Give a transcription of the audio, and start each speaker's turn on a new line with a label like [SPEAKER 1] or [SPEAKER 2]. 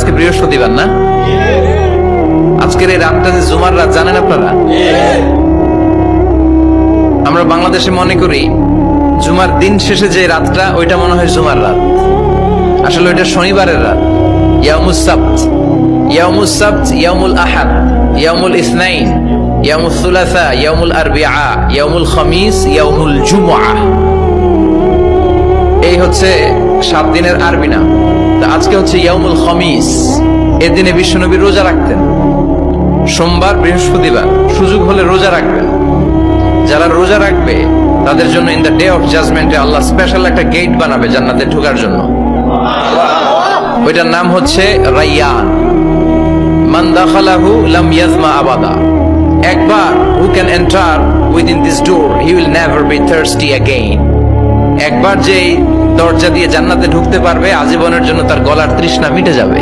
[SPEAKER 1] আজকে বৃহস্পতিবার না? আজকের এই রাতটা যে জুমার রাত জানেন আপনারা? আমরা বাংলাদেশে মনে করি জুমার দিন শেষে যে রাতটা ওইটা মনে হয় জুমার রাত, আসলে ওইটা শনিবারের রাত। ইয়াউমুস সাবত, ইয়াউমুস সাবত, ইয়াউমুল আহাদ, ইয়াউমুল ইসনাইন, ইয়াউমুল সুলাসা, ইয়াউমুল আরবিআ, ইয়াউমুল খামিস, ইয়াউমুল জুমআ। এই হচ্ছে 7 দিনের আরবি নাম। তা আজকে হচ্ছে ইয়াউমুল খামিস। এর দিনে বিশ্বনবী রোজা রাখতেন, সোমবার বৃহস্পতিবার সুযোগ হলে রোজা রাখবেন। যারা রোজা রাখবে তাদের জন্য ইন দ্য ডে অফ জাজমেন্টে আল্লাহ স্পেশাল একটা গেট বানাবে জান্নাতে ঢোকার জন্য। ওইটার নাম হচ্ছে রাইয়ান। মান দাখালাহু লাম ইয়াজমা আবাদা। একবার who can enter within this door he will never be thirsty again. একবার যে দরজা দিয়ে জান্নাতে ঢুকতে পারবে আজীবনের জন্য তার গলার তৃষ্ণা মিটে যাবে।